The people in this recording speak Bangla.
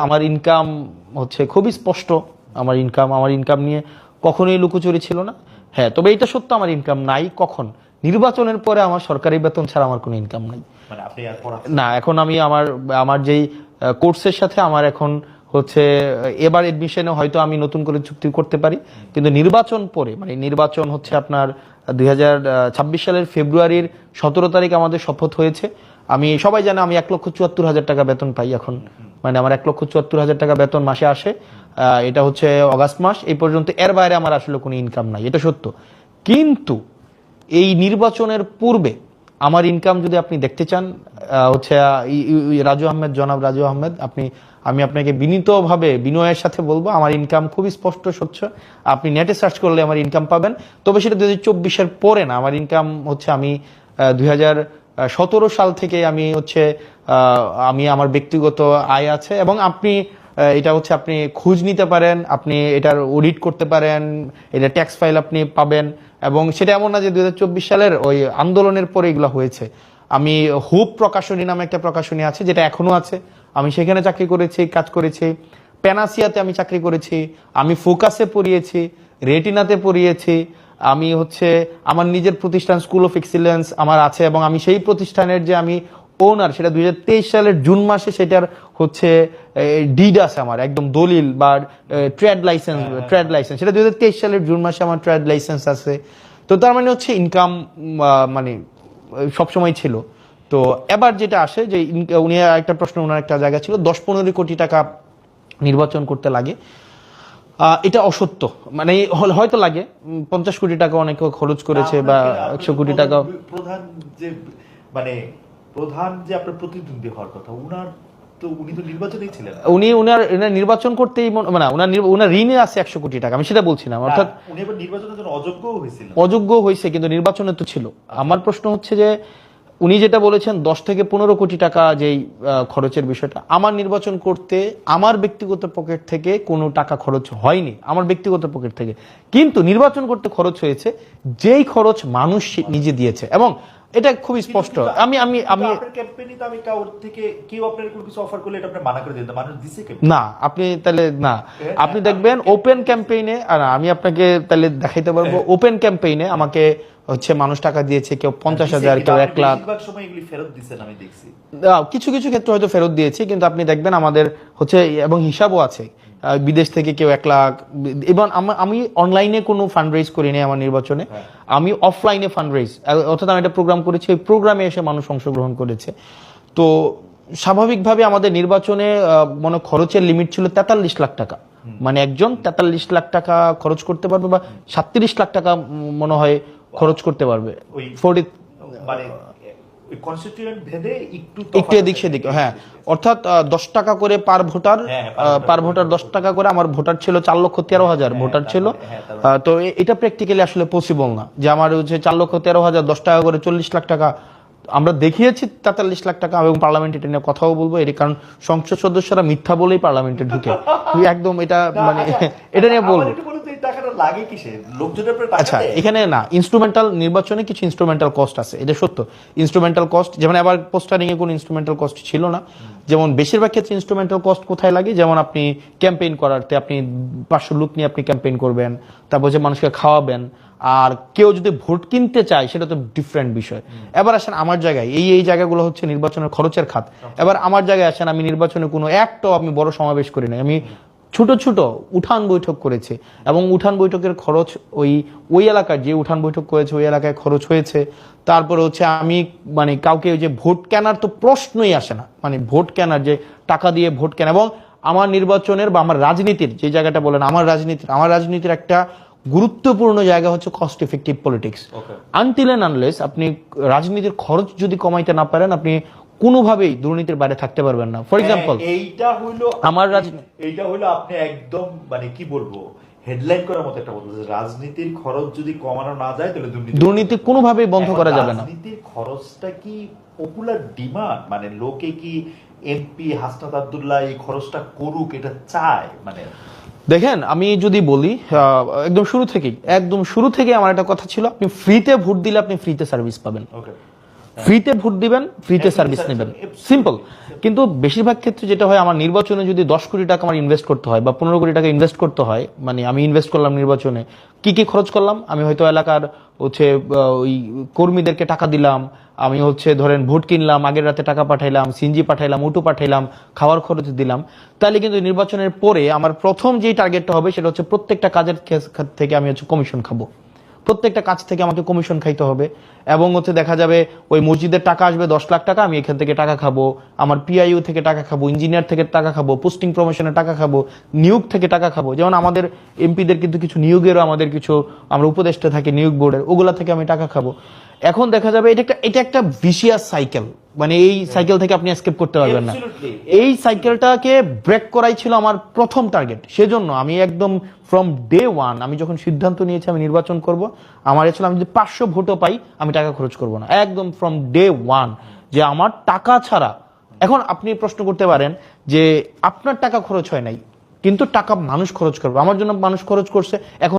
আমার ইনকাম হচ্ছে খুবই স্পষ্ট। আমার ইনকাম নিয়ে কখনোই লুকোচুরি ছিল না। হ্যাঁ, তবে এটা সত্য, আমার ইনকাম নাই। কখন? নির্বাচনের পরে আমার সরকারি বেতন ছাড়া আমার কোনো ইনকাম নাই। মানে আপনি না, এখন আমি আমার যেই কোর্সের সাথে আমার এখন হচ্ছে এবার এডমিশনে হয়তো আমি নতুন করে চুক্তি করতে পারি, কিন্তু নির্বাচন পরে, মানে নির্বাচন হচ্ছে আপনার 2026 সালের ফেব্রুয়ারির 17 তারিখ আমাদের শপথ হয়েছে। সবাই জানে আমি 1,74,000 টাকা বেতন পাই এখন। মানে আমার 1,74,000 টাকা বেতন মাসে আসে। এটা হচ্ছে অগাস্ট মাস এই পর্যন্ত। এর বাইরে আমার আসলে কোনো ইনকাম নাই, এটা সত্য। কিন্তু এই নির্বাচনের পূর্বে আমার ইনকাম যদি আপনি দেখতে চান, হচ্ছে জনাব রাজু আহমেদ, আমি আপনাকে বিনীতভাবে বিনয়ের সাথে বলবো, আমার ইনকাম খুবই স্পষ্ট স্বচ্ছ। আপনি নেটে সার্চ করলে আমার ইনকাম পাবেন। তবে সেটা 2024-এর পরে না। আমার ইনকাম হচ্ছে আমি 2017 সাল থেকে আমি আমার ব্যক্তিগত আয় আছে, এবং এটা হচ্ছে আপনি খোঁজ নিতে পারেন, আপনি এটার অডিট করতে পারেন, এটা ট্যাক্স ফাইল আপনি পাবেন। এবং সেটা এমন না যে 2024 সালের ওই আন্দোলনের পরে এগুলো হয়েছে। আমি হুপ প্রকাশনী নামে একটা প্রকাশনী আছে, যেটা এখনো আছে, আমি সেখানে চাকরি করেছি, কাজ করেছি। প্যানাসিয়াতে আমি চাকরি করেছি, আমি ফোকাসে পড়িয়েছি, রেটিনাতে পড়িয়েছি। আমি আমার নিজের প্রতিষ্ঠান স্কুল অফ এক্সিলেন্স আমার আছে, এবং আমি সেই প্রতিষ্ঠানের যে আমি ওনার, সেটা 2023 সালের জুন মাসে সেটার ডিড আছে আমার, একদম দলিল বা ট্রেড লাইসেন্স সেটা 2023 সালের জুন মাসে আমার ট্রেড লাইসেন্স আছে। তো তার মানে ইনকাম মানে সবসময় ছিল। তো এবার যেটা আসে যে উনি একটা প্রশ্ন, ওনার একটা জায়গা ছিল 10-15 কোটি টাকা নির্বাচন করতে লাগে। এটা অসত্য। মানে হয়তো লাগে 50 কোটি টাকা অনেকে খরচ করেছে, বা 100 কোটি টাকা। প্রধান যে আপনার প্রতিদ্বন্দ্বী হওয়ার কথা, উনি তো নির্বাচনেই ছিলেন। উনার নির্বাচন করতেই মানে উনার ঋণে আছে 100 কোটি টাকা, আমি সেটা বলছি না। অর্থাৎ উনি এবার নির্বাচনের জন্য অযোগ্য হয়েছে, কিন্তু নির্বাচনে তো ছিল। আমার প্রশ্ন হচ্ছে যে উনি যেটা বলেছেন 10 থেকে 15 কোটি টাকা যেই খরচের বিষয়টা, আমার নির্বাচন করতে আমার ব্যক্তিগত পকেট থেকে কোনো টাকা খরচ হয়নি, আমার ব্যক্তিগত পকেট থেকে। কিন্তু নির্বাচন করতে খরচ হয়েছে যেই খরচ মানুষ নিজে দিয়েছে, এবং এটা খুবই স্পষ্ট। না, আপনি তাহলে না, আপনি দেখবেন ওপেন ক্যাম্পেইনে, আমি আপনাকে তাহলে দেখাইতে পারবো, ওপেন ক্যাম্পেইনে আমাকে মানুষ টাকা দিয়েছে, কেউ 50,000, কেউ 1 লাখ। কিছু কিছু ক্ষেত্রে হয়তো ফেরত দিয়েছি, কিন্তু আপনি দেখবেন আমাদের এবং হিসাবও আছে, বিদেশ থেকে কেউ 1 লাখ। এবং আমি অনলাইনে কোনো ফান্ড রেজ করিনি আমার নির্বাচনে, আমি অফলাইনে ফান্ড রেজ, অর্থাৎ আমি একটা প্রোগ্রাম করেছি, ওই প্রোগ্রামে এসে মানুষ অংশগ্রহণ করেছে। তো স্বাভাবিকভাবে আমাদের নির্বাচনে খরচের লিমিট ছিল 43 লাখ টাকা। মানে একজন 43 লাখ টাকা খরচ করতে পারবে, বা 37 লাখ টাকা মনে হয় খরচ করতে পারবে। একটু এদিক সেদিক, হ্যাঁ। অর্থাৎ 10 টাকা করে পার ভোটার 10 টাকা করে। আমার ভোটার ছিল 4,13,000 ভোটার ছিল। তো এটা প্র্যাকটিক্যালি আসলে পসিবল না যে আমার 4,13,000 10 টাকা করে 40 লাখ টাকা। আমরা দেখিয়েছি 43 লাখ টাকা, এবং পার্লামেন্টে এটা নিয়ে কথাও বলবো। এর কারণ সংসদ সদস্যরা মিথ্যা বলেই পার্লামেন্টে ঢুকে, একদম এটা মানে এটা নিয়ে বলবো। আচ্ছা, এখানে না, ইনস্ট্রুমেন্টাল নির্বাচনে কিছু ইনস্ট্রুমেন্টাল কস্ট আছে, এটা সত্য। ইনস্ট্রুমেন্টাল কস্ট, যেমন এবার পোস্টারিং এ কোনো ইনস্ট্রুমেন্টাল কস্ট ছিল না। যেমন বেশিরভাগ ক্ষেত্রে ইনস্ট্রুমেন্টাল কস্ট কোথায় লাগে, যেমন আপনি ক্যাম্পেইন করাতে আপনি 500 লোক নিয়ে আপনি ক্যাম্পেইন করবেন, তারপর মানুষকে খাওয়াবেন। আর কেউ যদি ভোট কিনতে চায় সেটা তো ডিফারেন্ট বিষয়। এবার আসেন আমার জায়গায়, এই জায়গাগুলো হচ্ছে নির্বাচনের খরচের খাত। এবার আমার জায়গায় আসেন, আমি নির্বাচনে কোনো একটাও আমি বড় সমাবেশ করি নাই, আমি ছোট ছোট উঠান বৈঠক করেছে, এবং উঠান বৈঠকের খরচ ওই এলাকায় যে উঠান বৈঠক করেছে ওই এলাকায় খরচ হয়েছে। তারপরে আমি কাউকে যে ভোট কেনার তো প্রশ্নই আসে না, ভোট কেনার যে টাকা দিয়ে ভোট কেনা। এবং আমার নির্বাচনের বা আমার রাজনীতির যে জায়গাটা বলেন, আমার রাজনীতির একটা গুরুত্বপূর্ণ জায়গা হচ্ছে cost effective politics. Until and unless আপনি রাজনীতির খরচ যদি কমাইতে না পারেন, আপনি কোনোভাবেই দুর্নীতির বাইরে থাকতে পারবেন না। ফর এক্সাম্পল, এইটা হইলো আপনি একদম কি বলবো, হেডলাইন করার মতো একটা বলতে, রাজনীতির খরচ যদি কমানো না যায় তাহলে দুর্নীতি কোনোভাবেই বন্ধ করা যাবে না। রাজনীতির খরচটা কি পপুলার ডিমান্ড? লোকে কি এমপি হাসনাত আব্দুল্লাহ এই খরচটা করুক এটা চায়? দেখেন, আমি যদি বলি একদম শুরু থেকে আমার একটা কথা ছিল, আপনি ফ্রিতে ভোট দিলে আপনি ফ্রিতে সার্ভিস পাবেন। ফ্রিতে ভোট দিবেন, ফ্রিতে সার্ভিস নেবেন, সিম্পল। কিন্তু বেশিরভাগ ক্ষেত্রে যেটা হয়, আমার নির্বাচনে যদি 10 কোটি টাকা আমার ইনভেস্ট করতে হয় বা 15 কোটি টাকা ইনভেস্ট করতে হয়, মানে আমি ইনভেস্ট করলাম নির্বাচনে, কি কি খরচ করলাম, আমি হয়তো এলাকার হচ্ছে ওই কর্মীদেরকে টাকা দিলাম, আমি হচ্ছে ধরেন ভোট কিনলাম, আগের রাতে টাকা পাঠাইলাম, সিএনজি পাঠাইলাম, অটো পাঠাইলাম, খাওয়ার খরচ দিলাম, তাহলে কিন্তু নির্বাচনের পরে আমার প্রথম যেই টার্গেটটা হবে সেটা হচ্ছে প্রত্যেকটা কাজের থেকে আমি হচ্ছে কমিশন খাবো, প্রত্যেকটা কাজ থেকে আমাকে কমিশন খাইতে হবে। এবং হচ্ছে দেখা যাবে ওই মসজিদের টাকা আসবে 10 লাখ টাকা, আমি এখান থেকে টাকা খাবো, আমার পিআইইউ থেকে টাকা খাবো, ইঞ্জিনিয়ার থেকে টাকা খাবো, পোস্টিং প্রমোশনের টাকা খাবো, নিয়োগ থেকে টাকা খাবো। যেমন আমাদের এমপিদের কিন্তু কিছু নিয়োগেরও আমাদের কিছু আমরা উপদেষ্টা থাকি নিয়োগ বোর্ডের, ওগুলা থেকে আমি টাকা খাবো। এখন দেখা যাবে এটা একটা ভিশিয়াস সাইকেল, মানে এই সাইকেল থেকে আপনি এসকেপ করতে পারবেন না। এই সাইকেলটাকে ব্রেক করাই ছিল আমার প্রথম টার্গেট। সেজন্য আমি একদম ফ্রম ডে ওয়ান, আমি যখন সিদ্ধান্ত নিয়েছি আমি নির্বাচন করব, আমার ছিল আমি যদি 500 ভোটও পাই আমি টাকা খরচ করব না, একদম ফ্রম ডে ওয়ান, যে আমার টাকা ছাড়া। এখন আপনি প্রশ্ন করতে পারেন যে আপনার টাকা খরচ হয় নাই, কিন্তু টাকা মানুষ খরচ করবে, আমার জন্য মানুষ খরচ করছে। এখন